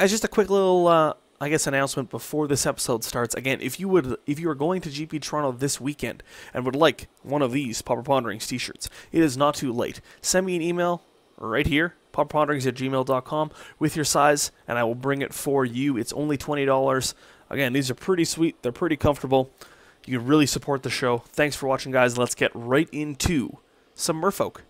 guys, just a quick little, I guess, announcement before this episode starts. Again, if you are going to GP Toronto this weekend and would like one of these Pauper Ponderings t-shirts, it is not too late. Send me an email right here, pauperponderings@gmail.com, with your size, and I will bring it for you. It's only $20. Again, these are pretty sweet. They're pretty comfortable. You can really support the show. Thanks for watching, guys. Let's get right into some Merfolk.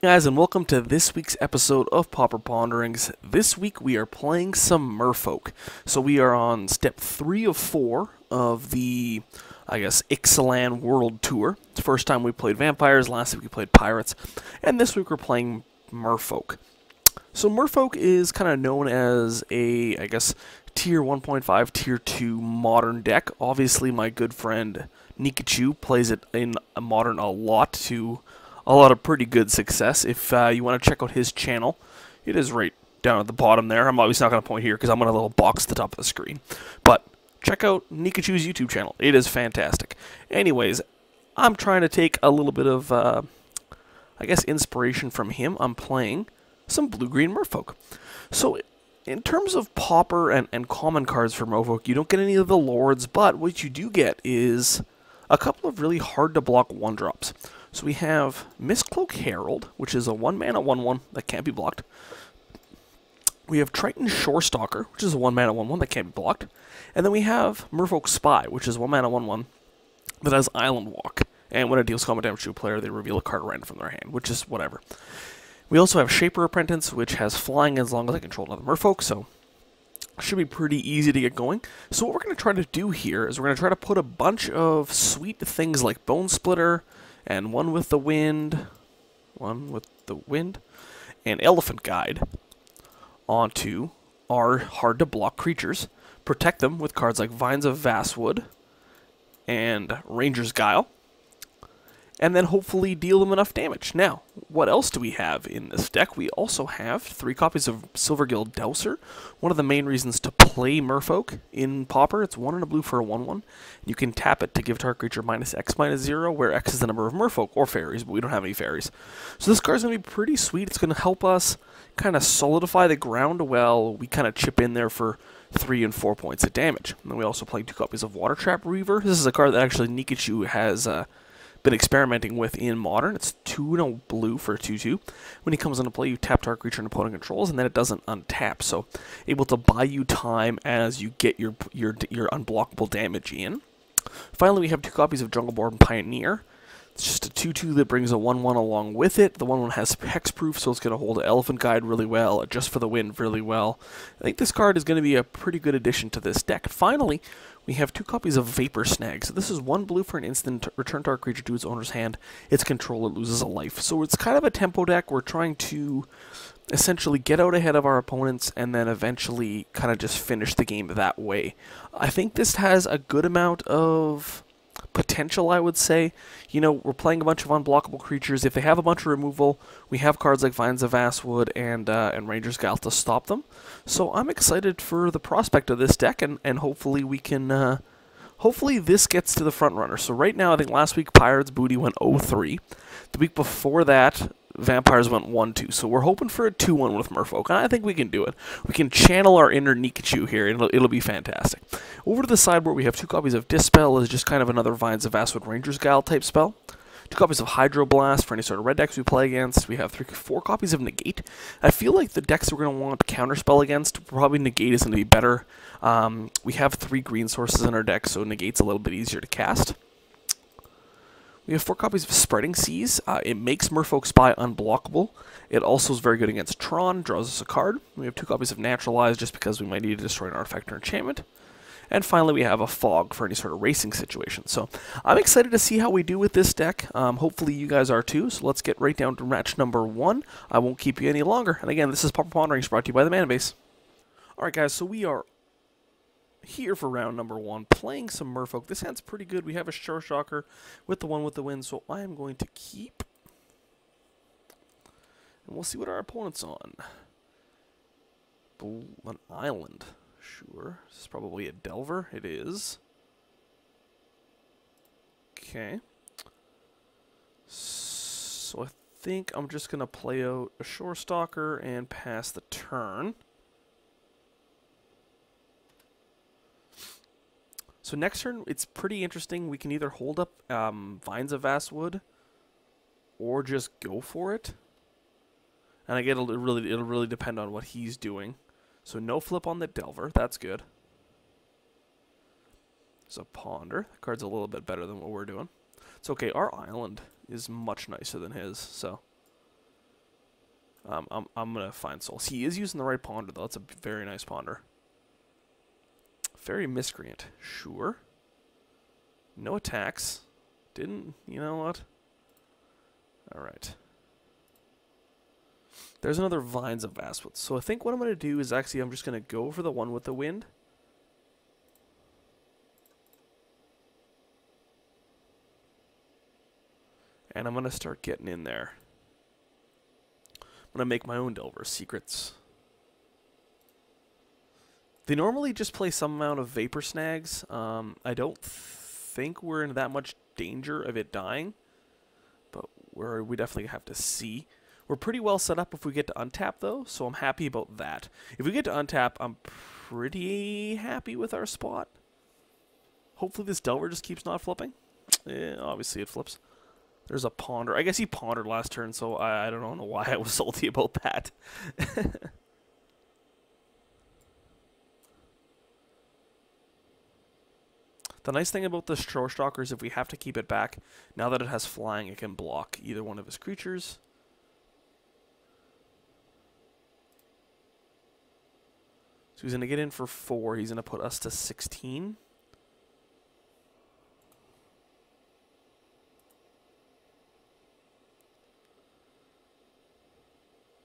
Guys, and welcome to this week's episode of Pauper Ponderings. This week we are playing some Merfolk. So we are on step 3 of 4 of the, I guess, Ixalan World Tour. It's the first time we played vampires, last week we played pirates, and this week we're playing Merfolk. So Merfolk is kind of known as a, I guess, tier 1.5, tier 2 modern deck. Obviously my good friend Nikachu plays it in a modern a lot of pretty good success. If you want to check out his channel, it is right down at the bottom there. I'm obviously not going to point here because I'm on a little box at the top of the screen. But check out Nikachu's YouTube channel. It is fantastic. Anyways, I'm trying to take a little bit of, I guess, inspiration from him. I'm playing some blue-green Merfolk. So in terms of Pauper and common cards for Merfolk, you don't get any of the Lords, but what you do get is a couple of really hard-to-block 1-drops. So we have Mist-Cloaked Herald, which is a 1-mana 1/1 that can't be blocked. We have Triton Shorestalker, which is a 1-mana 1/1 that can't be blocked. And then we have Merfolk Spy, which is 1-mana 1/1 that has Island Walk. And when it deals combat damage to a player, they reveal a card random from their hand, which is whatever. We also have Shaper Apprentice, which has flying as long as I control another Merfolk, so should be pretty easy to get going. So what we're going to try to do here is we're going to try to put a bunch of sweet things like Bonesplitter, and One with the Wind, and Elephant Guide onto our hard-to-block creatures. Protect them with cards like Vines of Vastwood and Ranger's Guile, and then hopefully deal them enough damage. Now, what else do we have in this deck? We also have 3 copies of Silvergill Douser. One of the main reasons to play Merfolk in Pauper, it's 1 and a blue for a 1/1. You can tap it to give target creature -X/-0, where X is the number of Merfolk, or fairies, but we don't have any fairies. So this card's going to be pretty sweet. It's going to help us kind of solidify the ground while we kind of chip in there for 3 and 4 points of damage. And then we also play 2 copies of Watertrap Weaver. This is a card that actually Nikachu has been experimenting with in Modern. It's 2 and a blue for a 2/2. When he comes into play, you tap target creature and opponent controls, and then it doesn't untap. So able to buy you time as you get your unblockable damage in. Finally, we have 2 copies of Jungleorn Pioneer. It's just a 2/2 that brings a 1/1 along with it. The 1/1 has hexproof, so it's going to hold an Elephant Guide really well, Just for the Wind really well. I think this card is going to be a pretty good addition to this deck. Finally, we have 2 copies of Vapor Snag. So this is 1 blue for an instant, return target creature to its owner's hand. Its controller loses a life. So it's kind of a tempo deck. We're trying to essentially get out ahead of our opponents and then eventually kind of just finish the game that way. I think this has a good amount of potential, I would say. You know, we're playing a bunch of unblockable creatures. If they have a bunch of removal, we have cards like Vines of Vastwood and Ranger's Guile to stop them. So I'm excited for the prospect of this deck, and hopefully we can, hopefully this gets to the front runner. So right now, I think last week Pirates Booty went 0-3. The week before that, Vampires went 1-2, so we're hoping for a 2-1 with Merfolk, and I think we can do it. We can channel our inner Nikachu here, and it'll be fantastic. Over to the sideboard, we have 2 copies of Dispel, is just kind of another Vines of Vastwood Ranger's Guile type spell. 2 copies of Hydroblast for any sort of red decks we play against. We have 4 copies of Negate. I feel like the decks we're going to want counterspell against, probably Negate is going to be better. We have 3 green sources in our deck, so Negate's a little bit easier to cast. We have 4 copies of Spreading Seas. It makes Merfolk Spy unblockable. It also is very good against Tron, draws us a card. We have 2 copies of Naturalize just because we might need to destroy an artifact or enchantment. And finally, we have a Fog for any sort of racing situation. So I'm excited to see how we do with this deck. Hopefully you guys are too. So let's get right down to match number 1. I won't keep you any longer. And again, this is Pauper Ponderings brought to you by the Mana Base. Alright guys, so we are here for round number 1, playing some Merfolk. This hand's pretty good. We have a Shorestalker with the One with the Wind, so I am going to keep. And we'll see what our opponent's on. An island. Sure. This is probably a Delver. It is. Okay. So I think I'm just going to play out a Shorestalker and pass the turn. So next turn, it's pretty interesting. We can either hold up Vines of Vastwood or just go for it. And I get it'll really depend on what he's doing. So no flip on the Delver. That's good. So Ponder. That card's a little bit better than what we're doing. It's okay. Our island is much nicer than his. So I'm gonna find souls. He is using the right Ponder though. That's a very nice Ponder. Fairy Miscreant. Sure. No attacks. Didn't, you know what? Alright. There's another Vines of Vastwood. So I think what I'm going to do is actually I'm just going to go for the one with the wind. And I'm going to start getting in there. I'm going to make my own Delver Secrets. They normally just play some amount of Vapor Snags. I don't think we're in that much danger of it dying. But we definitely have to see. We're pretty well set up if we get to untap, though, so I'm happy about that. If we get to untap, I'm pretty happy with our spot. Hopefully this Delver just keeps not flipping. Yeah, obviously it flips. There's a Ponder. I guess he pondered last turn, so I don't know why I was salty about that. The nice thing about the Shorestalker is if we have to keep it back, now that it has flying, it can block either one of his creatures. So he's going to get in for 4. He's going to put us to 16.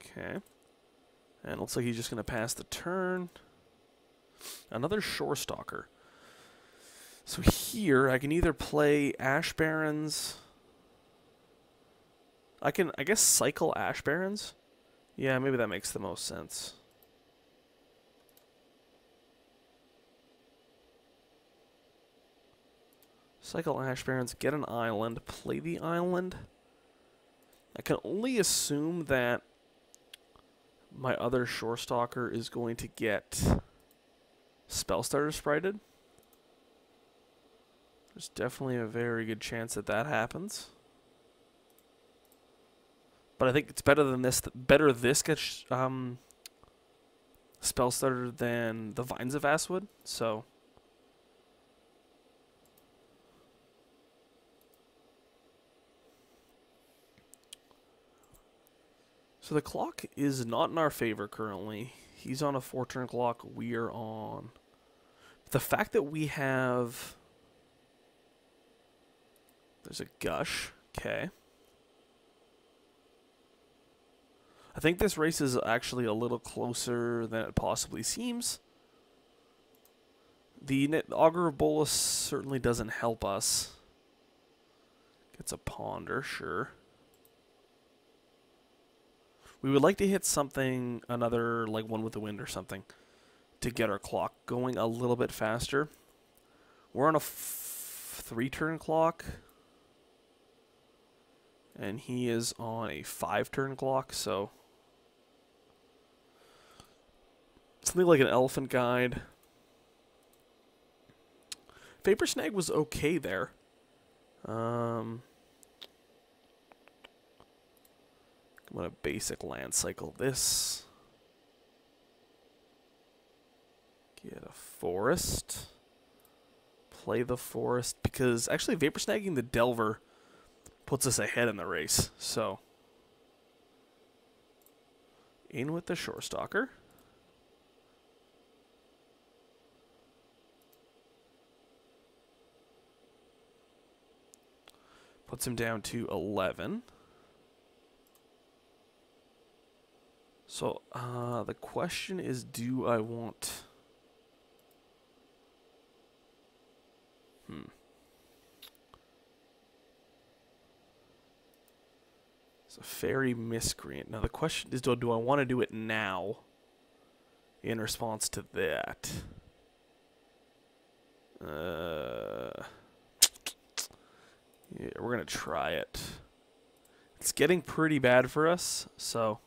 Okay. And it looks like he's just going to pass the turn. Another Shorestalker. So here, I can either play Ash Barrens. I guess, cycle Ash Barrens. Yeah, maybe that makes the most sense. Cycle Ash Barrens, get an island, play the island. I can only assume that my other Shorestalker is going to get Spellstarter sprited. There's definitely a very good chance that that happens. But I think it's better than this. Better this gets Spellstarter than the Vines of Vastwood. So the clock is not in our favor currently. He's on a 4-turn clock. We are on. The fact that we have. There's a Gush. Okay. I think this race is actually a little closer than it possibly seems. The Augur of Bolas certainly doesn't help us. Gets a Ponder, sure. We would like to hit something, another, like one with the wind or something, to get our clock going a little bit faster. We're on a 3-turn clock. And he is on a 5-turn clock, so something like an Elephant Guide. Vapor Snag was okay there. I'm going to basic land cycle this. Get a forest. Play the forest, because actually Vapor Snagging the Delver puts us ahead in the race, so in with the Shorestalker. Puts him down to 11. So the question is, do I want... It's a Fairy Miscreant. Now the question is, do I want to do it now in response to that? Yeah, we're going to try it. It's getting pretty bad for us, so...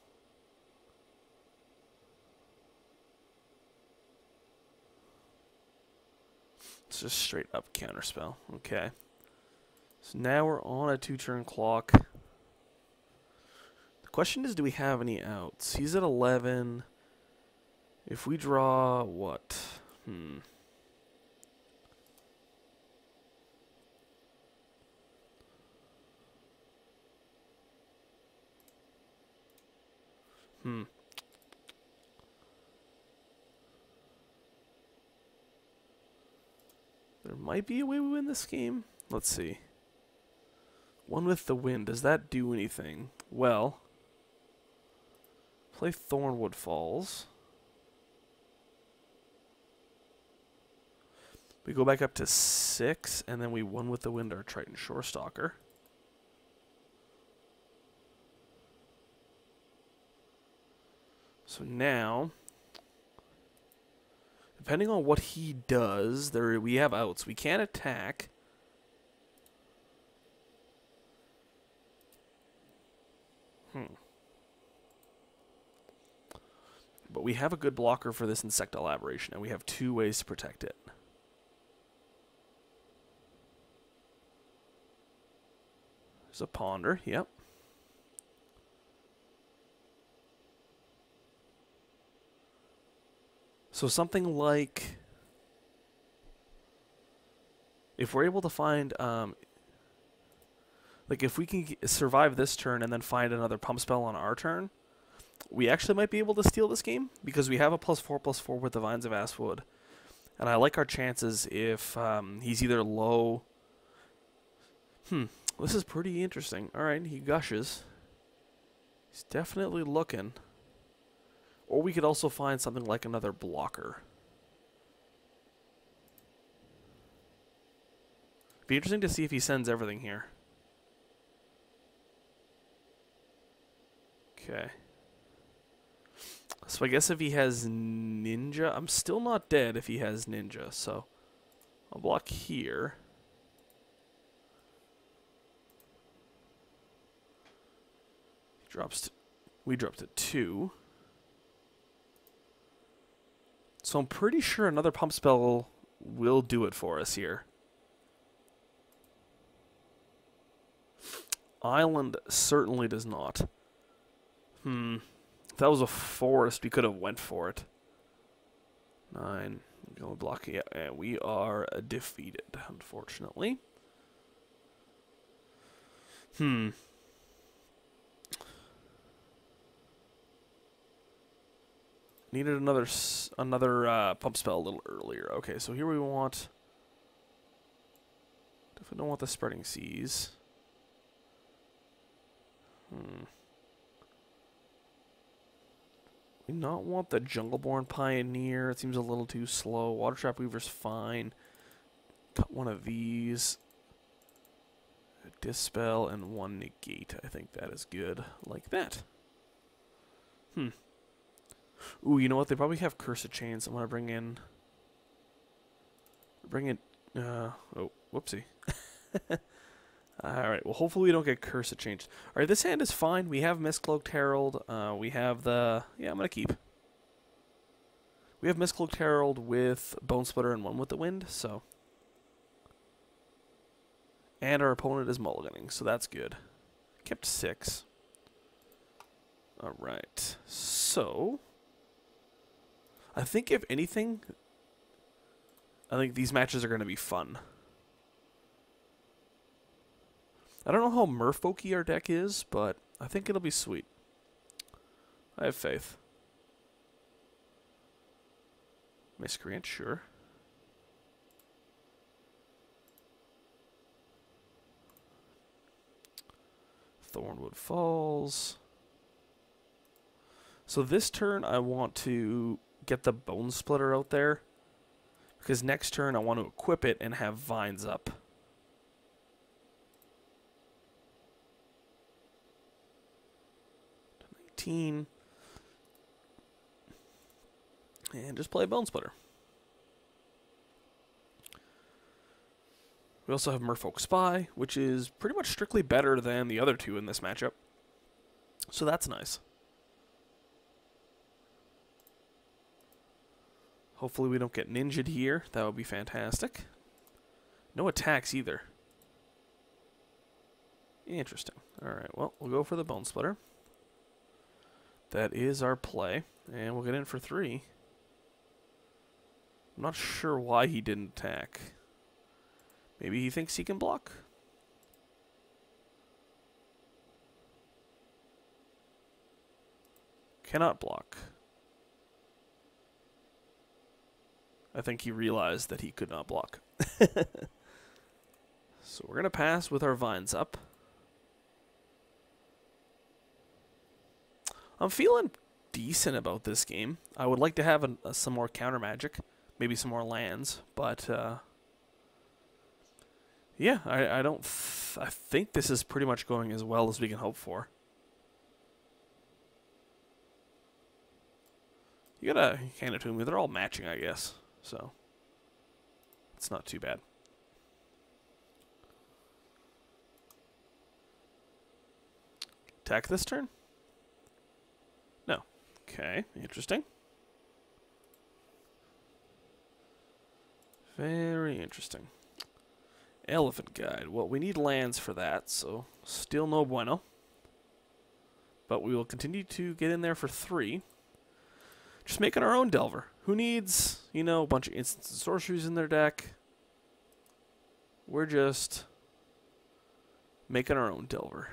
It's just straight up counterspell. Okay. So now we're on a 2-turn clock. The question is, do we have any outs? He's at 11. If we draw what? Hmm. There might be a way we win this game. Let's see. One with the wind. Does that do anything? Well, play Thornwood Falls. We go back up to 6, and then we one with the wind our Triton Shorestalker. So now, depending on what he does, we have outs. We can't attack. But we have a good blocker for this Insectile Aberration, and we have 2 ways to protect it. There's a Ponder, yep. So something like, if we're able to find, like if we can survive this turn and then find another pump spell on our turn, we actually might be able to steal this game because we have a +4/+4 with the Vines of Vastwood. And I like our chances if he's either low. This is pretty interesting. Alright, he gushes. He's definitely looking. Or we could also find something like another blocker. Be interesting to see if he sends everything here. Okay. So I guess if he has Ninja, I'm still not dead if he has Ninja, so I'll block here. He drops we dropped to 2. So I'm pretty sure another pump spell will do it for us here. Island certainly does not. If that was a forest, we could have went for it. 9. Go block. Yeah, and we are defeated, unfortunately. Needed another pump spell a little earlier. Okay, so here we want. Definitely don't want the Spreading Seas. We not want the Jungleorn Pioneer. It seems a little too slow. Watertrap Weaver's fine. Cut one of these. A Dispel and 1 Negate. I think that is good. Like that. Ooh, you know what? They probably have Cursed Chains. I'm gonna bring in. Oh, whoopsie. Alright, well, hopefully we don't get Cursed Chains. Alright, this hand is fine. We have Mist-Cloaked Herald. We have the. Yeah, I'm gonna keep. We have Mist-Cloaked Herald with Bonesplitter and 1 with the wind, so. And our opponent is mulliganing, so that's good. Kept 6. Alright, so. I think if anything, I think these matches are going to be fun. I don't know how merfolky our deck is, but I think it'll be sweet. I have faith. Miscreant, sure. Thornwood Falls. So this turn I want to get the Bonesplitter out there, because next turn I want to equip it and have Vines up. To 19. And just play Bonesplitter. We also have Merfolk Spy, which is pretty much strictly better than the other 2 in this matchup. So that's nice. Hopefully we don't get ninja'd here. That would be fantastic. No attacks either. Interesting. Alright, well, we'll go for the Bonesplitter. That is our play. And we'll get in for 3. I'm not sure why he didn't attack. Maybe he thinks he can block? Cannot block. I think he realized that he could not block. So we're going to pass with our vines up. I'm feeling decent about this game. I would like to have some more counter magic. Maybe some more lands. But, yeah, I think this is pretty much going as well as we can hope for. You gotta hand it to me. They're all matching, I guess. So, it's not too bad. Attack this turn? No. Okay, interesting. Very interesting. Elephant Guide. Well, we need lands for that, so still no bueno. But we will continue to get in there for 3. Just making our own Delver. Who needs, you know, a bunch of instants and sorceries in their deck? We're just making our own Delver.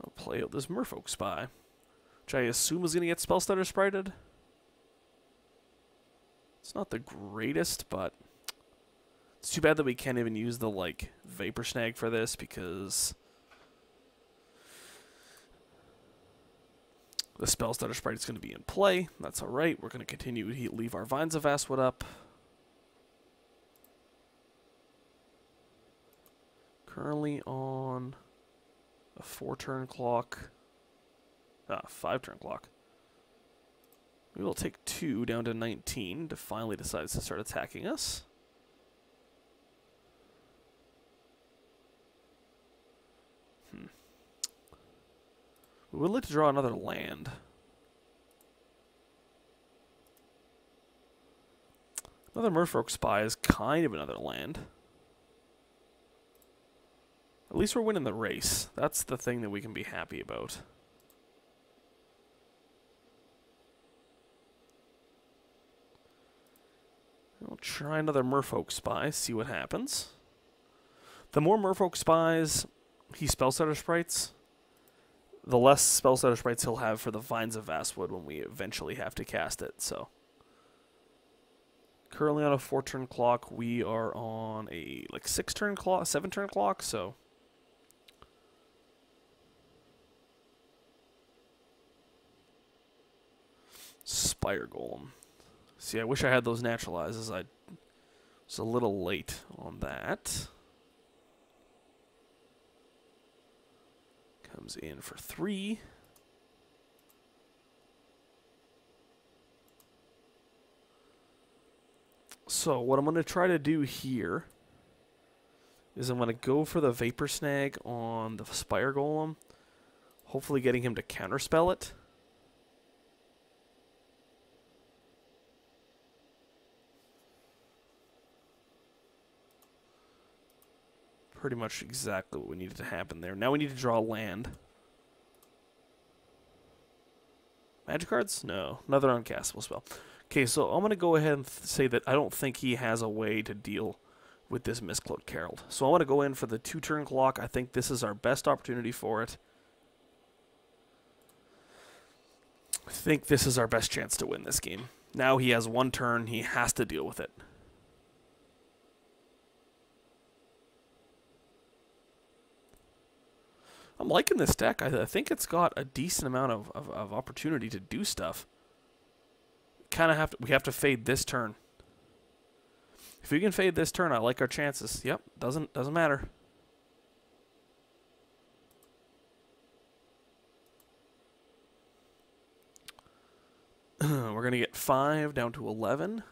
I'll play out this Merfolk Spy, which I assume is going to get Spellstutter sprited. It's not the greatest, but it's too bad that we can't even use the, like, Vapor Snag for this, because the Spellstutter sprite is going to be in play. That's alright. We're going to continue to leave our Vines of Vastwood up. Currently on a 4-turn clock. 5-turn clock. We will take 2 down to 19 to finally decide to start attacking us. We would like to draw another land. Another Merfolk Spy is kind of another land. At least we're winning the race. That's the thing that we can be happy about. We'll try another Merfolk Spy, see what happens. The more Merfolk Spies he Spellstutter sprites, the less Spellstutter sprites he'll have for the Vines of Vastwood when we eventually have to cast it, so. Currently on a 4-turn clock, we are on a, like, 6-turn clock, 7-turn clock, so. Spire Golem. See, I wish I had those Naturalizes. I was a little late on that. Comes in for 3. So what I'm going to try to do here is I'm going to go for the Vapor Snag on the Spire Golem, hopefully getting him to counterspell it. Pretty much exactly what we needed to happen there. Now we need to draw land. Magic cards? No. Another uncastable spell. Okay, so I'm going to go ahead and say that I don't think he has a way to deal with this Mist-Cloaked Herald. So I want to go in for the 2-turn clock. I think this is our best opportunity for it. I think this is our best chance to win this game. Now he has 1 turn. He has to deal with it. I'm liking this deck. I think it's got a decent amount of opportunity to do stuff. We have to fade this turn. If we can fade this turn, I like our chances. Yep, doesn't matter. We're gonna get 5 down to 11.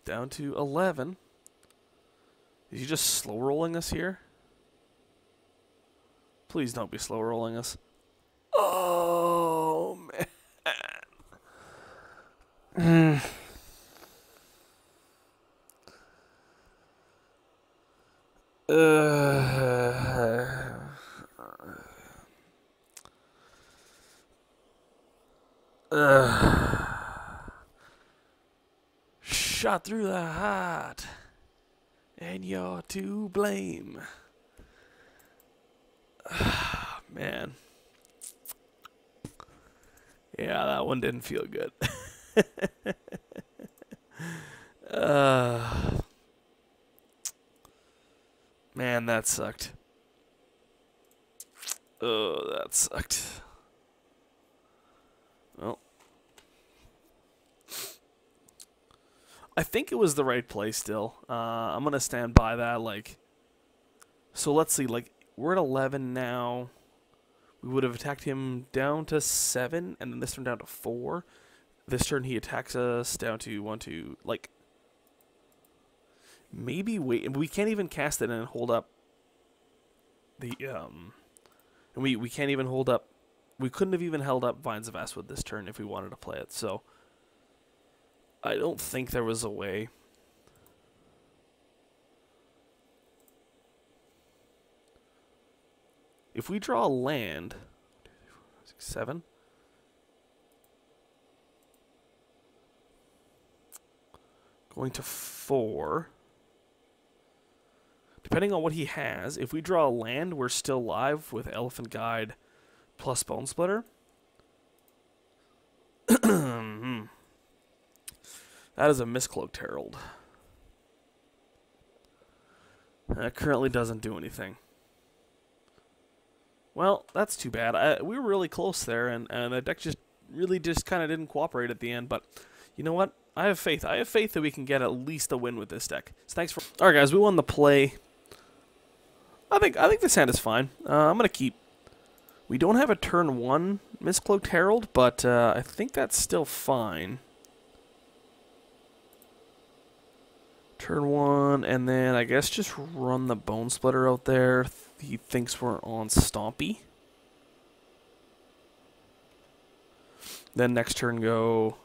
Down to 11. Is he just slow rolling us here? Please don't be slow rolling us. Oh, man. Shot through the heart, and you're to blame. Man. Yeah, that one didn't feel good. Man, that sucked. Oh, that sucked. Well, I think it was the right play still. I'm going to stand by that. Like, so let's see. Like, we're at 11 now. We would have attacked him down to 7, and then this turn down to 4. This turn he attacks us down to 1, 2, like, maybe wait. We can't even cast it and hold up the, and we can't even hold up, we couldn't have even held up Vines of Vastwood this turn if we wanted to play it, so I don't think there was a way. If we draw a land, 6, 7. Going to 4. Depending on what he has, if we draw a land, we're still live with Elephant Guide plus Bonesplitter. That is a Mist-Cloaked Herald. That currently doesn't do anything. Well, that's too bad. We were really close there, and the deck just really kind of didn't cooperate at the end. But you know what? I have faith. I have faith that we can get at least a win with this deck. So thanks for. All right, guys, we won the play. I think this hand is fine. I'm gonna keep. We don't have a turn 1 Mist-Cloaked Herald, but I think that's still fine. Turn 1, and then I guess just run the Bonesplitter out there. He thinks we're on Stompy. Then next turn go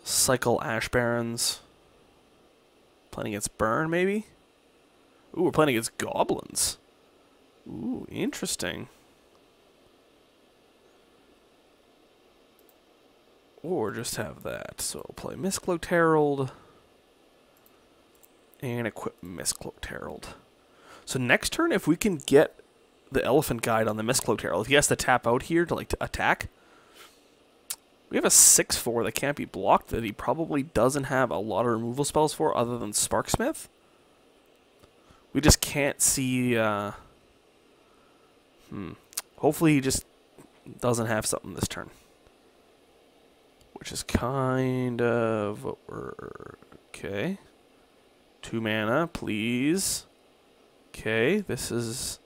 cycle Ash Barrens. Playing against Burn, maybe? Ooh, we're playing against Goblins. Ooh, interesting. Or just have that. So I'll play Mist-Cloaked Herald. And equip Mist-Cloaked Herald. So next turn, if we can get the Elephant Guide on the Mist-Cloaked Herald, if he has to tap out here to like to attack, we have a 6/4 that can't be blocked that he probably doesn't have a lot of removal spells for other than Sparksmith. We just can't see. Hopefully he just doesn't have something this turn, which is kind of what we're okay. 2 mana, please. Okay, this is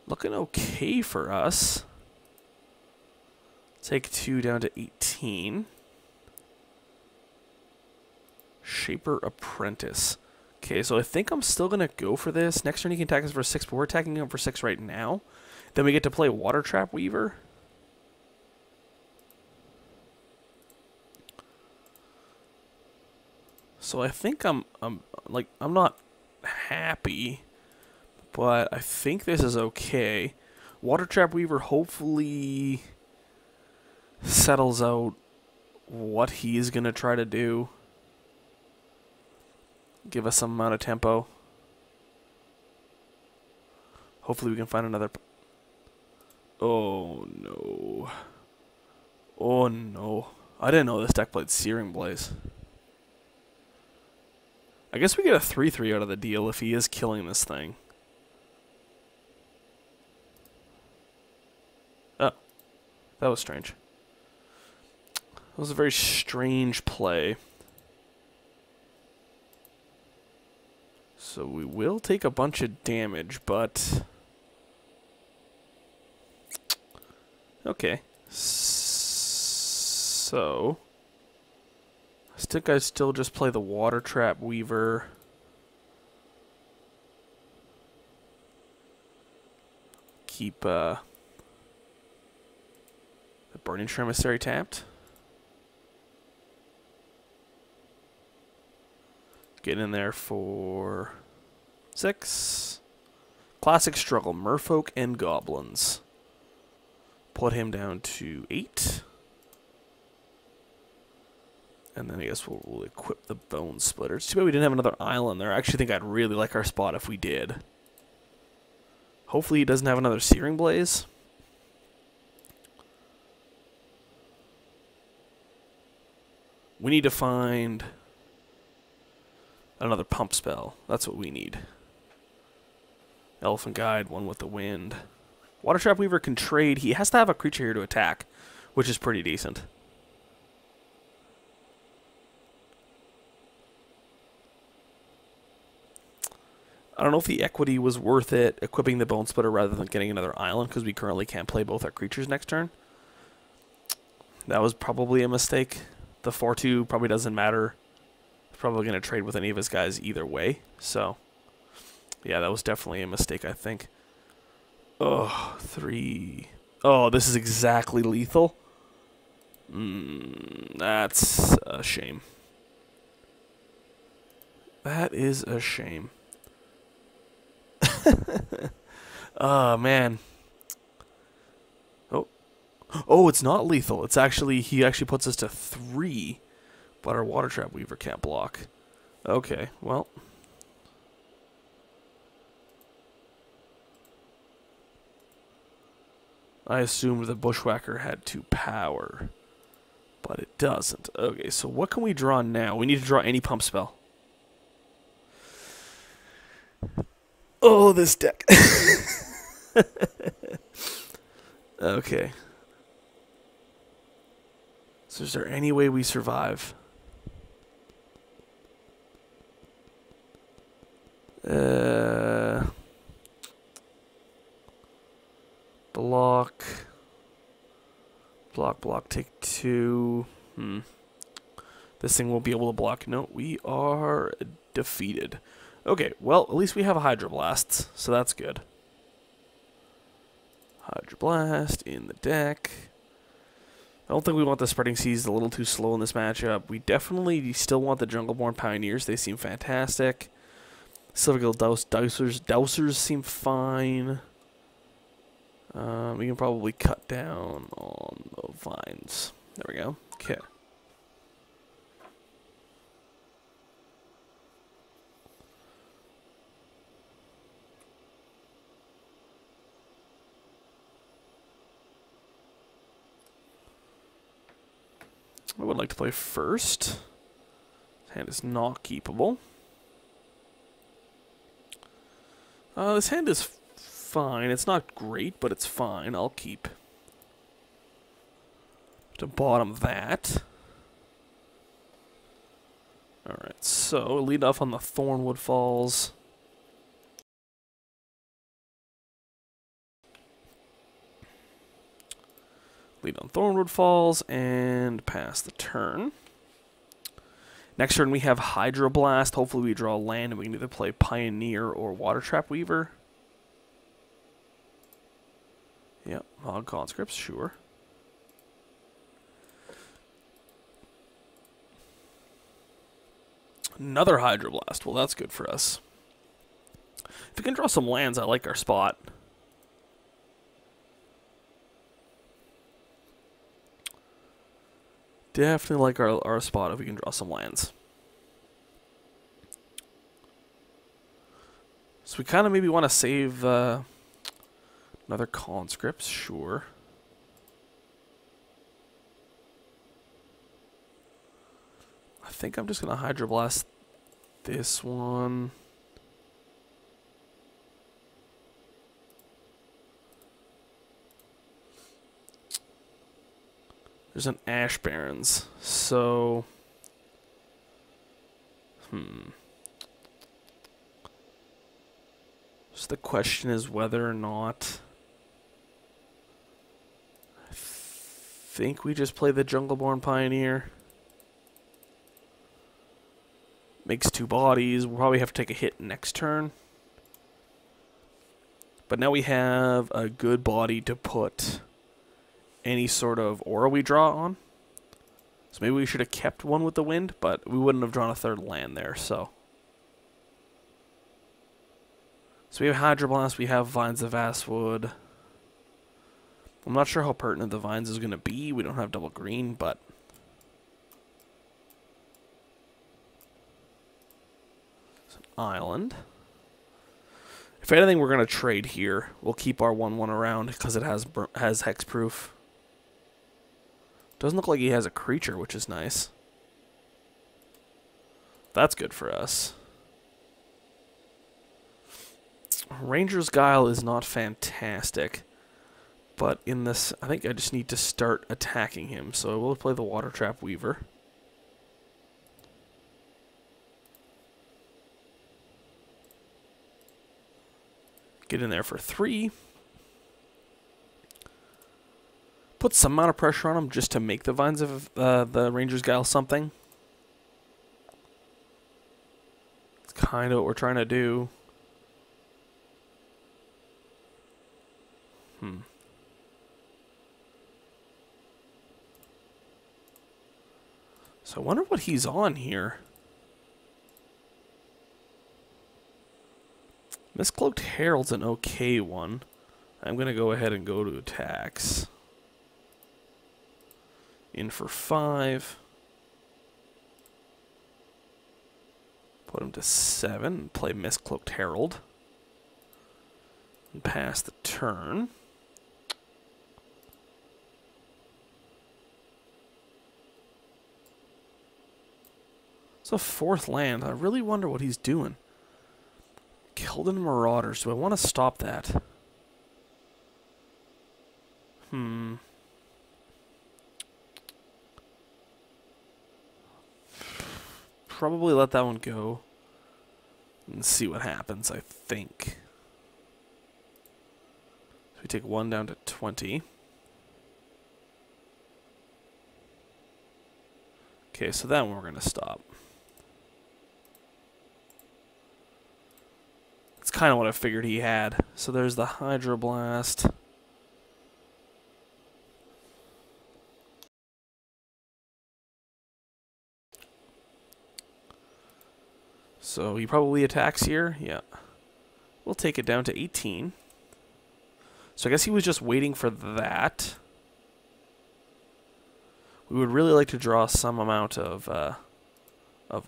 looking okay for us. Take 2 down to 18. Shaper Apprentice. Okay, so I think I'm still going to go for this. Next turn he can attack us for 6, but we're attacking him for 6 right now. Then we get to play Watertrap Weaver. So I think I'm not happy, but I think this is okay. Watertrap Weaver hopefully settles out what he is going to try to do. Give us some amount of tempo. Hopefully we can find another. Oh no. Oh no. I didn't know this deck played Searing Blaze. I guess we get a 3/3 out of the deal if he is killing this thing. Oh. That was strange. That was a very strange play. So we will take a bunch of damage, but... Okay. So... I think I still just play the Watertrap Weaver. keep the Burning Emissary tapped. Get in there for 6. Classic struggle, Merfolk and Goblins. Put him down to 8. And then I guess we'll equip the Bonesplitter. It's too bad we didn't have another island there. I actually think I'd really like our spot if we did. Hopefully he doesn't have another Searing Blaze. We need to find another pump spell. That's what we need. Elephant Guide, one with the wind. Watertrap Weaver can trade. He has to have a creature here to attack, which is pretty decent. I don't know if the equity was worth it, equipping the Bonesplitter rather than getting another island, because we currently can't play both our creatures next turn. That was probably a mistake. The 4-2 probably doesn't matter. He's probably going to trade with any of his guys either way. So, yeah, that was definitely a mistake, I think. Oh, 3. Oh, this is exactly lethal. That's a shame. That is a shame. Oh, man. Oh, it's not lethal. It's actually, he actually puts us to 3, but our Watertrap Weaver can't block. Okay, well. I assumed the Bushwhacker had 2 power, but it doesn't. Okay, so what can we draw now? We need to draw any pump spell. Oh, this deck. Okay. So is there any way we survive? Block. Block, take 2. This thing won't be able to block. No, we are defeated. Okay, well, at least we have a Hydroblast, so that's good. Hydroblast in the deck. I don't think we want the Spreading Seas, a little too slow in this matchup. We definitely still want the Jungleorn Pioneers. They seem fantastic. Silvergill Dousers seem fine. We can probably cut down on the vines. There we go. Okay. I would like to play first. This hand is not keepable. This hand is fine. It's not great, but it's fine. I'll keep. To bottom that. Alright, so lead off on the Thornwood Falls. Lead on Thornwood Falls and pass the turn. Next turn we have Hydroblast. Hopefully we draw land and we can either play Pioneer or Watertrap Weaver. Yep, Hog Conscripts, sure. Another Hydroblast. Well, that's good for us. If we can draw some lands, I like our spot. Definitely like our spot if we can draw some lands. So we kind of maybe want to save another Conscripts, sure. I think I'm just going to Hydroblast this one. There's an Ash Barrens, so... So the question is whether or not... I think we just play the Jungleorn Pioneer. Makes 2 bodies. We'll probably have to take a hit next turn. But now we have a good body to put any sort of aura we draw on. So maybe we should have kept one with the wind, but we wouldn't have drawn a third land there, so. So we have Hydroblast, we have Vines of Vastwood. I'm not sure how pertinent the Vines is going to be. We don't have double green, but... It's an island. If anything, we're going to trade here. We'll keep our 1/1 around because it has hexproof. Doesn't look like he has a creature, which is nice. That's good for us. Ranger's Guile is not fantastic. But in this, I think I just need to start attacking him. So we'll play the Watertrap Weaver. Get in there for 3. Put some amount of pressure on him just to make the Vines of the Ranger's Guile something. It's kind of what we're trying to do. So I wonder what he's on here. Mist-Cloaked Herald's an okay one. I'm going to go ahead and go to attacks. In for 5. Put him to 7. Play Mist-Cloaked Herald. And pass the turn. It's a 4th land. I really wonder what he's doing. Keldon Marauders. Do I want to stop that? Probably let that one go. And see what happens, I think. So we take 1 down to 20. Okay, so that one we're going to stop. It's kind of what I figured he had. So there's the Hydroblast. So he probably attacks here. Yeah. We'll take it down to 18. So I guess he was just waiting for that. We would really like to draw some amount of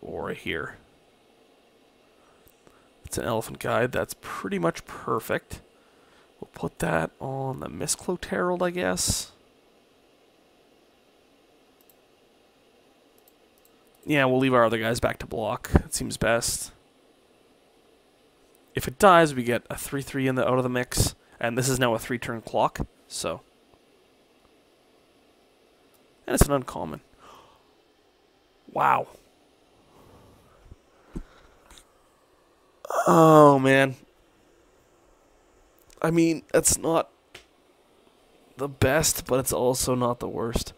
aura here. It's an Elephant Guide. That's pretty much perfect. We'll put that on the Mist-Cloaked Herald, I guess. Yeah, we'll leave our other guys back to block. It seems best. If it dies, we get a 3/3 out of the mix. And this is now a 3-turn clock, so... And it's an uncommon. Wow. Oh, man. I mean, that's not the best, but it's also not the worst.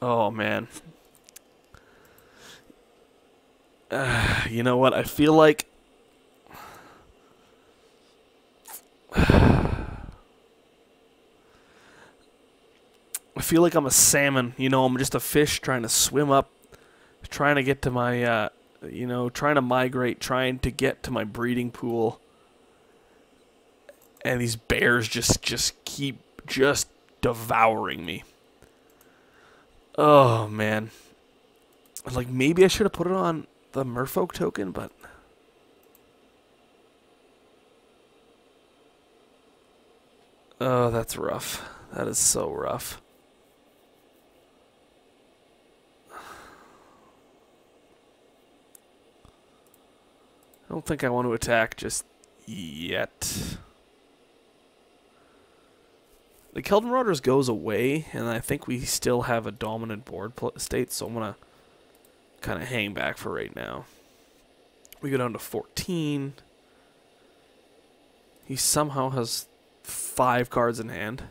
Oh, man. You know what? I feel like... I feel like I'm a salmon, you know, I'm just a fish trying to swim up, trying to get to my, you know, trying to migrate, trying to get to my breeding pool. And these bears just keep devouring me. Oh, man. Like, maybe I should have put it on the Merfolk token, but... Oh, that's rough. That is so rough. I don't think I want to attack just yet. The Keldon Marauders goes away, and I think we still have a dominant board state, so I'm going to kind of hang back for right now. We go down to 14. He somehow has 5 cards in hand.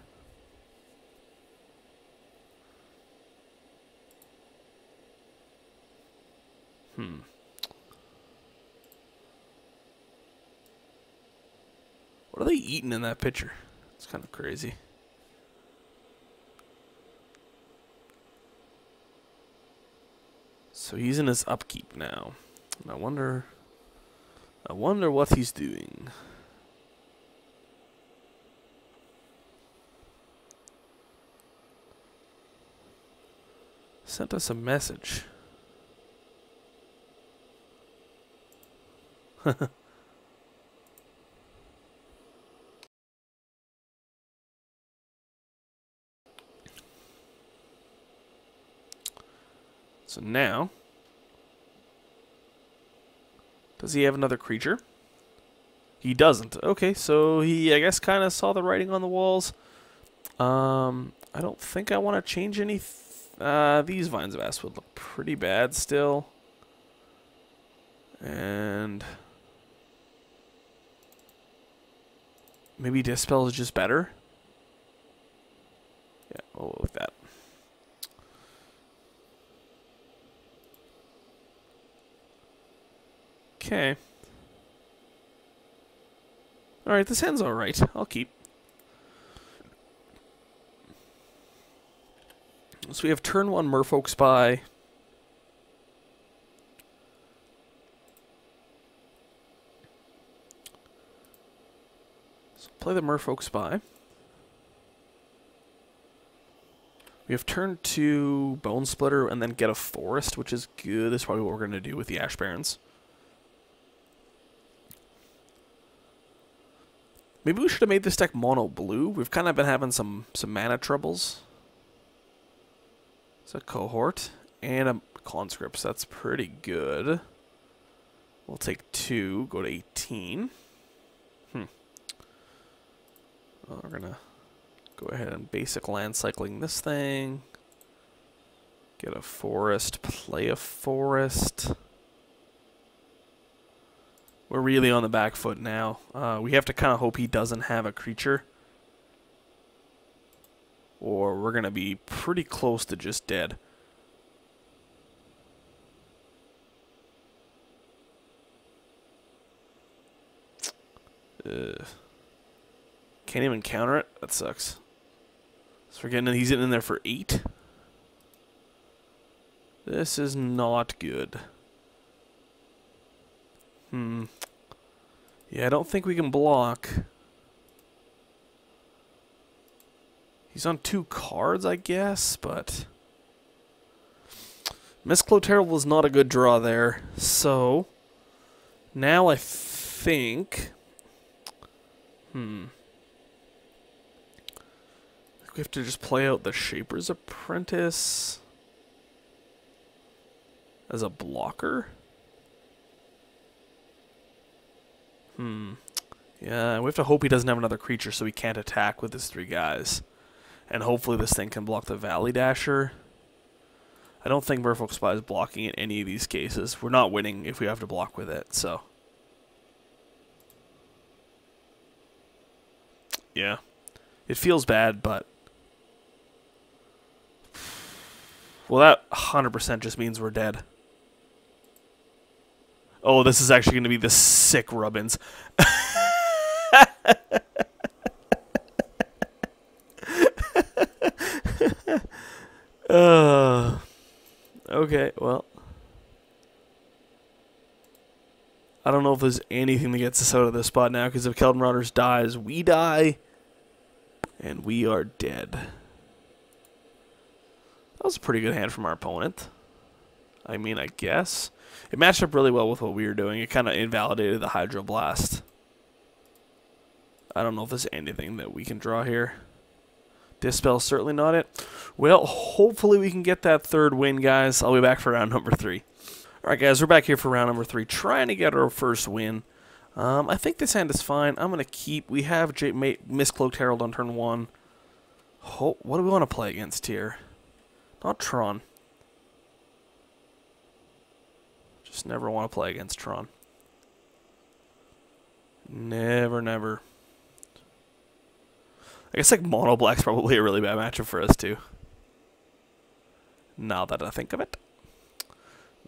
What are they eating in that picture? It's kind of crazy. So he's in his upkeep now. And I wonder what he's doing. Sent us a message. So now, does he have another creature? He doesn't. Okay, so he, I guess, kind of saw the writing on the walls. I don't think I want to change any. These Vines of Vastwood look pretty bad still. And maybe Dispel is just better. Yeah, we'll go with that. Okay. Alright, this hand's alright. I'll keep. So we have turn 1 Merfolk Spy. So play the Merfolk Spy. We have turn 2 Bonesplitter and then get a forest, which is good. That's probably what we're going to do with the Ash Barrens. Maybe we should have made this deck mono blue. We've kind of been having some mana troubles. It's a cohort and a conscript. That's pretty good. We'll take 2, go to 18. Well, we're gonna go ahead and basic land cycling this thing. Get a forest, play a forest. We're really on the back foot now. We have to kind of hope he doesn't have a creature, or we're going to be pretty close to just dead. Can't even counter it? That sucks. So we're getting, he's in there for 8. This is not good. Yeah, I don't think we can block. He's on 2 cards, I guess, but Mist-Cloaked Herald was not a good draw there. So now I think we have to just play out the Shaper's Apprentice as a blocker. Yeah, we have to hope he doesn't have another creature so he can't attack with his 3 guys. And hopefully this thing can block the Valley Dasher. I don't think Merfolk Spy is blocking in any of these cases. We're not winning if we have to block with it, so. Yeah. It feels bad, but. Well, that 100% just means we're dead. Oh, this is actually going to be the sick rubbins. Okay, well. I don't know if there's anything that gets us out of this spot now, because if Keldon Marauders dies, we die. And we are dead. That was a pretty good hand from our opponent. I mean, I guess. It matched up really well with what we were doing. It kind of invalidated the Hydroblast. I don't know if there's anything that we can draw here. Dispel, certainly not it. Well, hopefully we can get that 3rd win, guys. I'll be back for round number 3. Alright, guys, we're back here for round number 3, trying to get our first win. I think this hand is fine. I'm going to keep. We have Mist-Cloaked Herald on turn 1. What do we want to play against here? Not Tron. Just never want to play against Tron. Never, never. I guess like Mono Black's probably a really bad matchup for us too. Now that I think of it.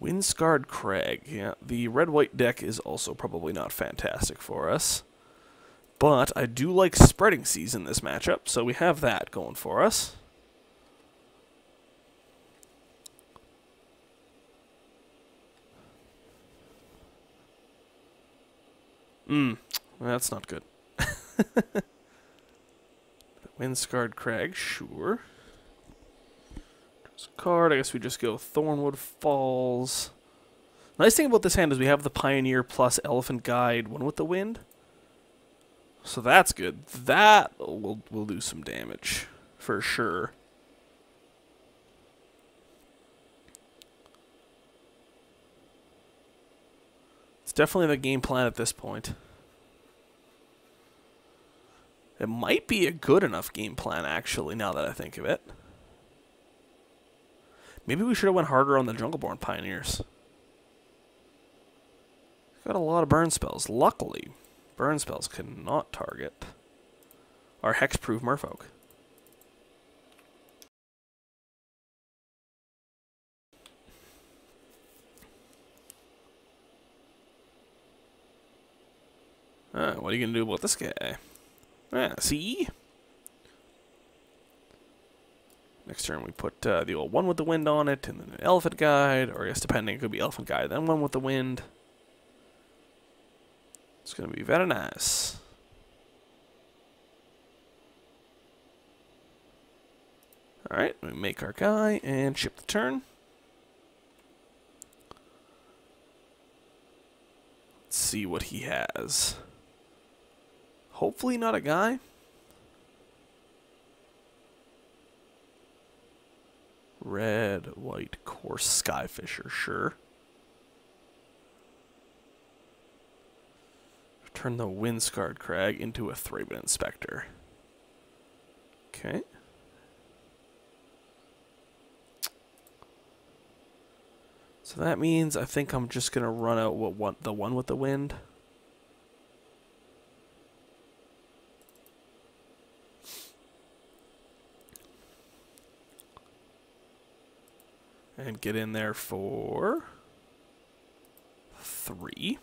Windscarred Crag. Yeah, the red-white deck is also probably not fantastic for us. But I do like Spreading Seas in this matchup, so we have that going for us. That's not good. Windscarred Crag, sure. There's a card, I guess we just go Thornwood Falls. Nice thing about this hand is we have the Pioneer plus Elephant Guide, one with the wind. So that's good. That will do some damage, for sure. It's definitely the game plan at this point. It might be a good enough game plan, actually, now that I think of it. Maybe we should have went harder on the Jungleorn Pioneers. Got a lot of burn spells. Luckily, burn spells cannot target our hexproof Merfolk. What are you going to do about this guy? See? Next turn we put the old one with the wind on it, and then an Elephant Guide, or I guess depending, it could be Elephant Guide, then one with the wind. It's going to be very nice. Alright, we make our guy and ship the turn. Let's see what he has. Hopefully not a guy. Red, white, coarse Skyfisher, sure. Turn the Windscarred Crag into a Thraben Inspector. Okay. So that means I think I'm just going to run out the one with the wind. And get in there for 3.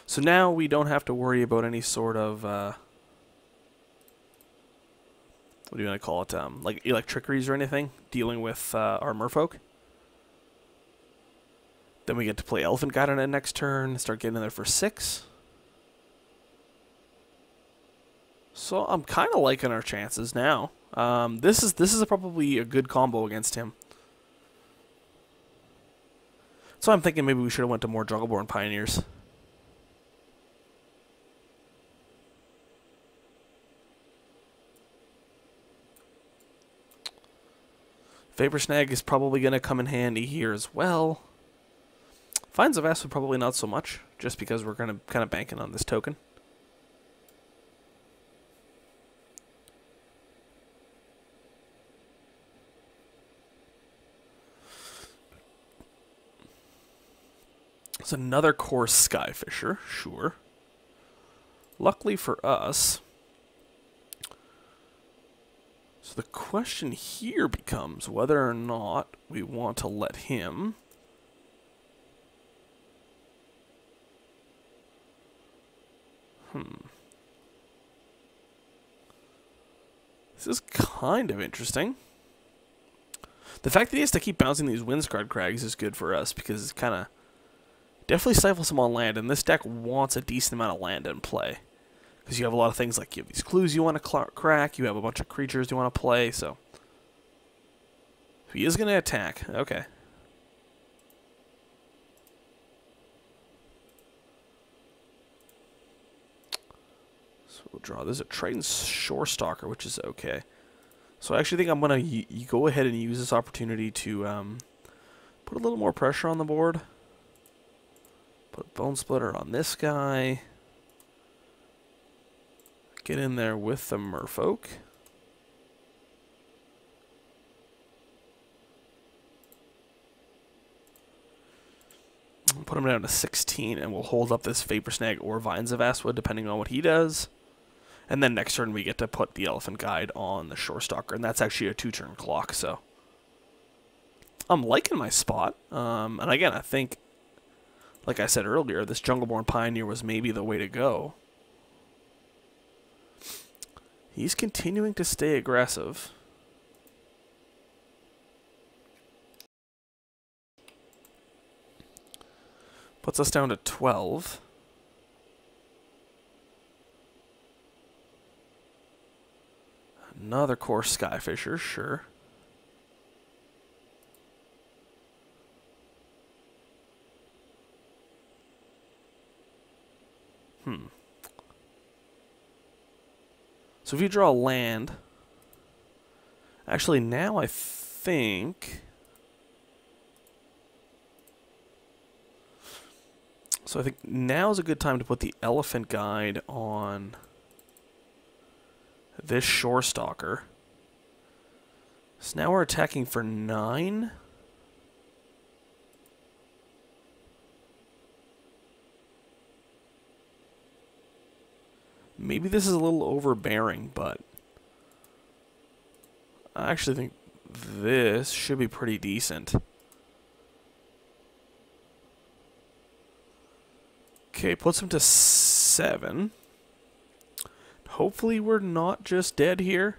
So now we don't have to worry about any sort of, what do you want to call it, like electrickeries or anything, dealing with our Merfolk. Then we get to play Elephant Guide on it next turn, start getting in there for 6. So I'm kind of liking our chances now. This is probably a good combo against him. So I'm thinking maybe we should have went to more Jungleorn Pioneers. Vapor Snag is probably going to come in handy here as well. Vines of Vastwood probably not so much, just because we're going to kind of banking on this token. It's another coarse Skyfisher, sure. Luckily for us. So the question here becomes whether or not we want to let him This is kind of interesting. The fact that he has to keep bouncing these Windscarred Crags is good for us because it's kind of definitely stifles him on land, and this deck wants a decent amount of land in play. Because you have a lot of things like you have these clues you want to crack, you have a bunch of creatures you want to play, so he is going to attack. Okay. So we'll draw. There's a Triton Shorestalker, which is okay. So I actually think I'm going to go ahead and use this opportunity to put a little more pressure on the board. Put Bonesplitter on this guy. Get in there with the Merfolk. Put him down to 16, and we'll hold up this Vapor Snag or Vines of Vastwood, depending on what he does. And then next turn we get to put the Elephant Guide on the Shorestalker, and that's actually a 2-turn clock, so I'm liking my spot. And again, I think, like I said earlier, this Jungleorn Pioneer was maybe the way to go. He's continuing to stay aggressive. Puts us down to 12. Another course Skyfisher, sure. So if you draw land, actually now I think, so I think now is a good time to put the Elephant Guide on this Shorestalker. So now we're attacking for 9. Maybe this is a little overbearing, but I actually think this should be pretty decent. Okay, puts him to 7. Hopefully we're not just dead here.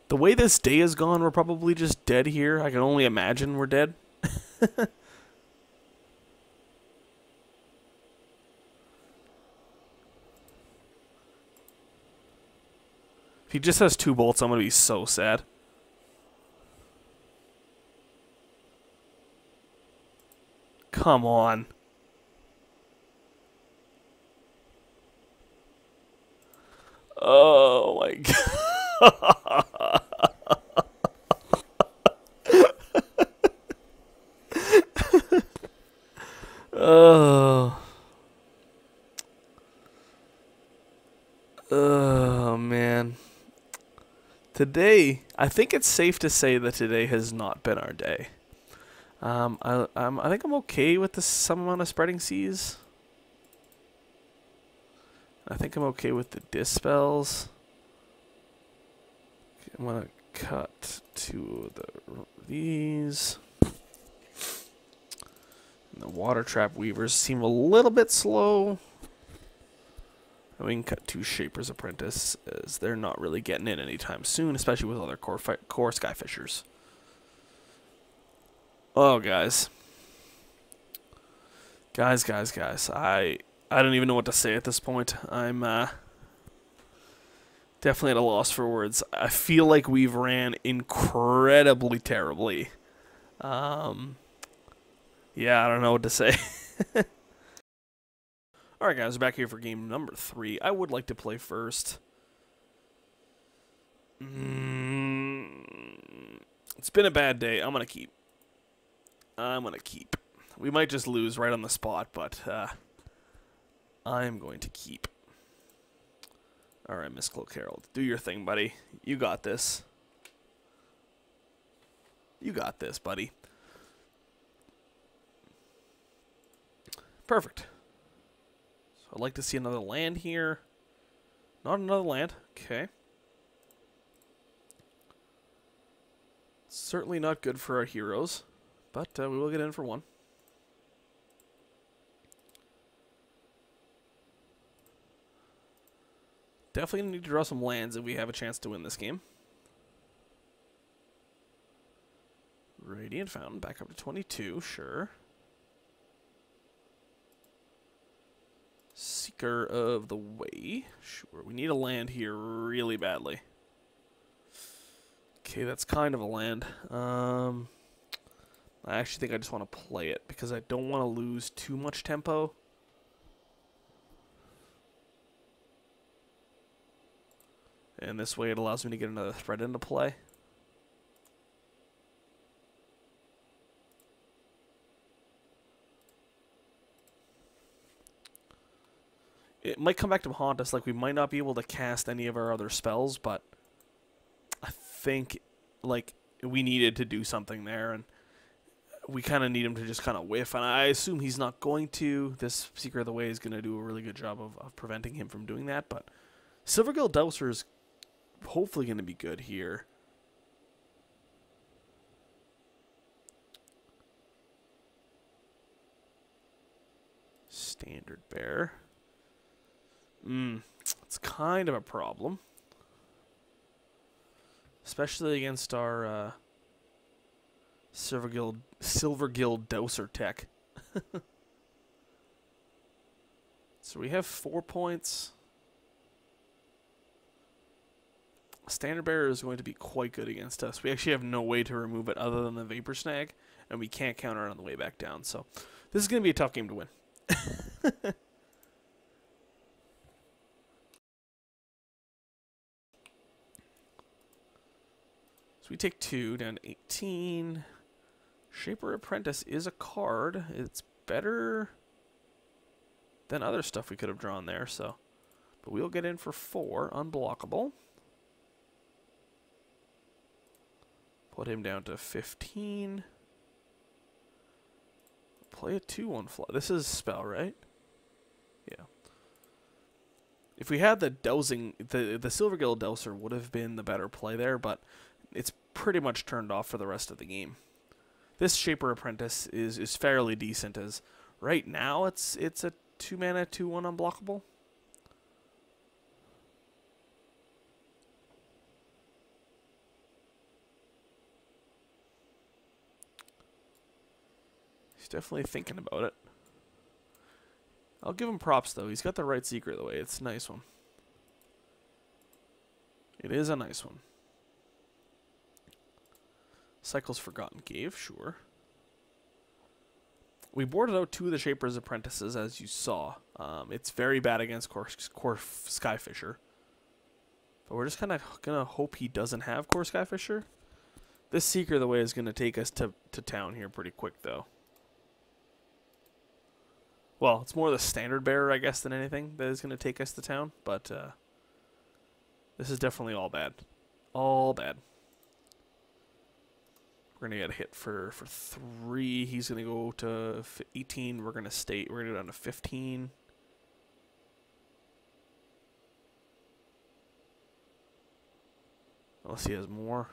The way this day has gone, we're probably just dead here. I can only imagine we're dead. If he just has 2 bolts, I'm going to be so sad. Come on. Oh my god. Oh. Oh man. Today, I think it's safe to say that today has not been our day. I think I'm okay with some amount of spreading seas. I think I'm okay with the dispels. Okay, I'm gonna cut 2 of these. And the Watertrap Weavers seem a little bit slow. And we can cut 2 Shaper's Apprentice, as they're not really getting in anytime soon, especially with other core Skyfishers. Oh, guys. Guys. I don't even know what to say at this point. I'm definitely at a loss for words. I feel like we've ran incredibly terribly. Yeah, I don't know what to say. Alright guys, back here for game number 3. I would like to play first. It's been a bad day. I'm going to keep. We might just lose right on the spot, but I'm going to keep. Alright, Mist-Cloaked Herald. Do your thing, buddy. You got this. You got this, buddy. Perfect. So I'd like to see another land here. Not another land. Okay. Certainly not good for our heroes, but we will get in for one. Definitely need to draw some lands if we have a chance to win this game. Radiant Fountain, back up to 22, sure. Seeker of the Way, sure. We need a land here really badly. Okay, that's kind of a land. I actually think I just want to play it because I don't want to lose too much tempo. And this way it allows me to get another threat into play. It might come back to haunt us, like we might not be able to cast any of our other spells, but I think, like, we needed to do something there, and we kind of need him to just kind of whiff, and I assume he's not going to. This Seeker of the Way is going to do a really good job of preventing him from doing that, but Silvergill Douser is hopefully going to be good here. Standard Bear. It's kind of a problem. Especially against our Silvergill Douser tech. So we have 4 points. Standard Bearer is going to be quite good against us. We actually have no way to remove it other than the Vapor Snag, and we can't counter it on the way back down. So this is going to be a tough game to win. So we take 2 down to 18. Shaper Apprentice is a card. It's better than other stuff we could have drawn there. So, but we'll get in for 4, unblockable. Put him down to 15. Play a 2-1 fly. This is spell, right? Yeah. If we had the dowsing, the Silvergill Douser would have been the better play there, but it's pretty much turned off for the rest of the game. This Shaper Apprentice is fairly decent, as right now it's a 2-mana 2-1 unblockable. He's definitely thinking about it. I'll give him props, though. He's got the right secret the way. It's a nice one. It is a nice one. Cycle's Forgotten Cave, sure. We boarded out 2 of the Shaper's Apprentices, as you saw. It's very bad against Core Skyfisher. But we're just kind of going to hope he doesn't have Core Skyfisher. This Seeker, the way, is going to take us to town here pretty quick, though. Well, it's more the Standard Bearer, I guess, than anything that is going to take us to town. But this is definitely all bad. All bad. We're going to get a hit for 3. He's going to go to 18. We're going to stay. We're going to go down to 15. Unless he has more.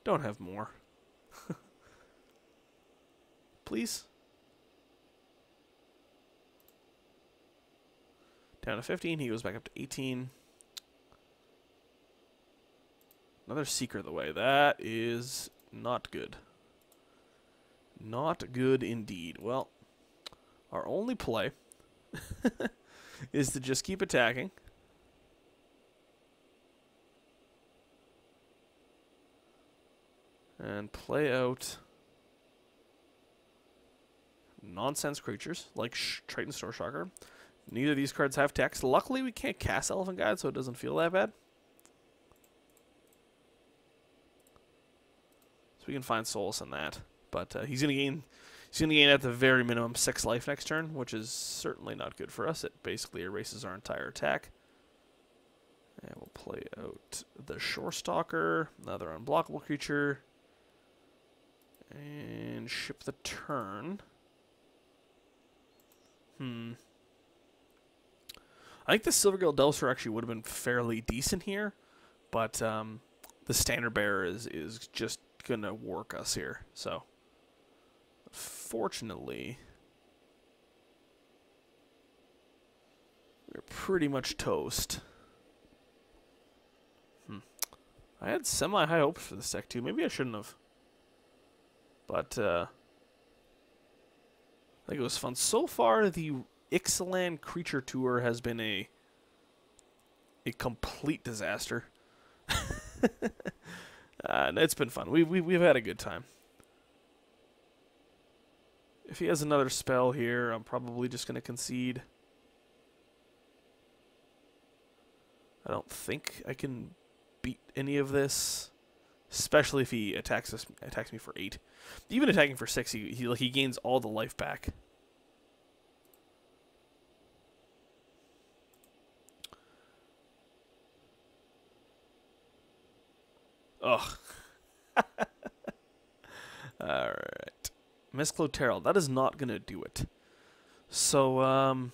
Don't have more. Please. Down to 15. He goes back up to 18. Another Seeker the way. That is not good. Not good indeed. Well, our only play is to just keep attacking. And play out nonsense creatures like Triton Shorestalker. Neither of these cards have text. Luckily, we can't cast Elephant Guide, so it doesn't feel that bad. So we can find solace in that. But he's gonna gain at the very minimum 6 life next turn, which is certainly not good for us. It basically erases our entire attack. And we'll play out the Shorestalker, another unblockable creature. And ship the turn. I think the Silvergill Douser actually would have been fairly decent here, but the Standard Bearer is just going to work us here. So, fortunately, we're pretty much toast. I had semi-high hopes for this deck, too. Maybe I shouldn't have. But, I think it was fun. So far, the Ixalan Creature Tour has been a complete disaster. It's been fun. We've had a good time. If he has another spell here, I'm probably just going to concede. I don't think I can beat any of this, especially if he attacks me for 8. Even attacking for 6, he gains all the life back. Ugh. Alright. Mist-Cloaked Herald. That is not going to do it. So,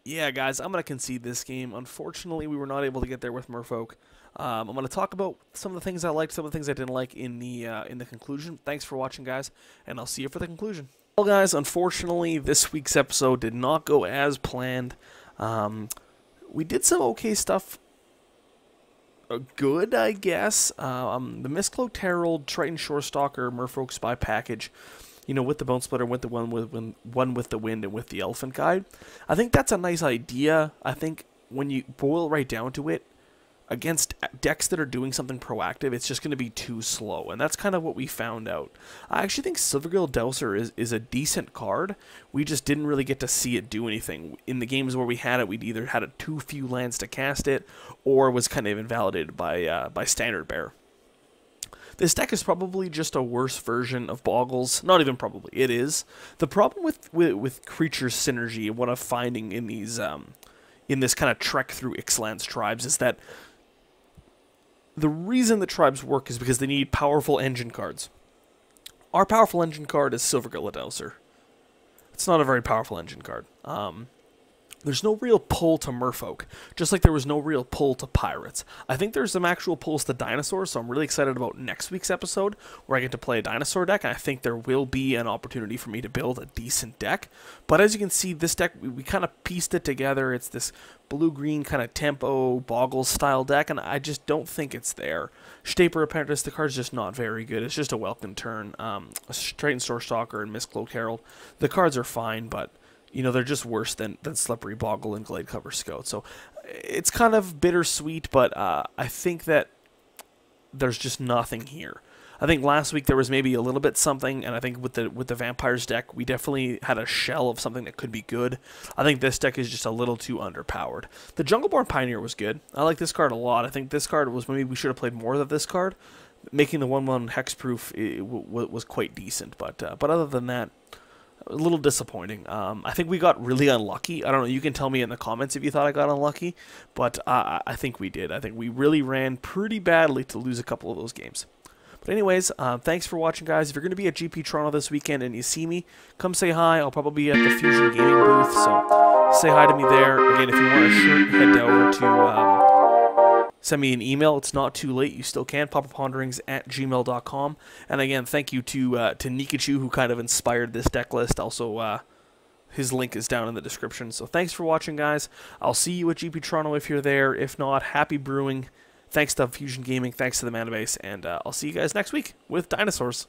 yeah, guys, I'm going to concede this game. Unfortunately, we were not able to get there with Merfolk. I'm going to talk about some of the things I liked, some of the things I didn't like in the conclusion. Thanks for watching, guys, and I'll see you for the conclusion. Well, guys, unfortunately, this week's episode did not go as planned. We did some okay stuff. Good, I guess. The Mist-Cloaked Herald, Triton Shorestalker, Merfolk Spy package, you know, with the Bonesplitter, with the one with the wind, and with the Elephant Guide. I think that's a nice idea. I think when you boil right down to it, against decks that are doing something proactive, it's just going to be too slow, and that's kind of what we found out. I actually think Silvergill Douser is a decent card. We just didn't really get to see it do anything. In the games where we had it, we'd either had too few lands to cast it, or was kind of invalidated by Standard Bearer. This deck is probably just a worse version of Boggles. Not even probably, it is. The problem with Creatures Synergy and what I'm finding in these in this kind of trek through Ixalan's tribes is that the reason the tribes work is because they need powerful engine cards. Our powerful engine card is Silvergill Douser. It's not a very powerful engine card. There's no real pull to Merfolk, just like there was no real pull to Pirates. I think there's some actual pulls to Dinosaurs, so I'm really excited about next week's episode, where I get to play a Dinosaur deck, and I think there will be an opportunity for me to build a decent deck. But as you can see, this deck, we kind of pieced it together. It's this blue-green kind of tempo, Boggles style deck, and I just don't think it's there. Shaper Apprentice, the card's just not very good. It's just a welcome turn. Triton Shorestalker and Mist-Cloaked Herald, the cards are fine, but you know, they're just worse than Slippery Boggle and Glade Cover Scout. So it's kind of bittersweet, but I think that there's just nothing here. I think last week there was maybe a little bit something, and I think with the Vampires deck, we definitely had a shell of something that could be good. I think this deck is just a little too underpowered. The Jungleorn Pioneer was good. I like this card a lot. I think this card was, maybe we should have played more of this card. Making the 1/1 hexproof was quite decent, but other than that, a little disappointing. I think we got really unlucky. I don't know, you can tell me in the comments if you thought I got unlucky, but I think we did. I think we really ran pretty badly to lose a couple of those games. But anyways, thanks for watching, guys. If you're going to be at GP Toronto this weekend and you see me, come say hi. I'll probably be at the Fusion Gaming booth, so say hi to me there. Again, if you want a shirt, head over to send me an email. It's not too late. You still can. pauperponderings@gmail.com. And again, thank you to Nikachu, who kind of inspired this deck list. Also, his link is down in the description. So thanks for watching, guys. I'll see you at GP Toronto if you're there. If not, happy brewing. Thanks to Fusion Gaming. Thanks to the Mana Base. And I'll see you guys next week with Dinosaurs.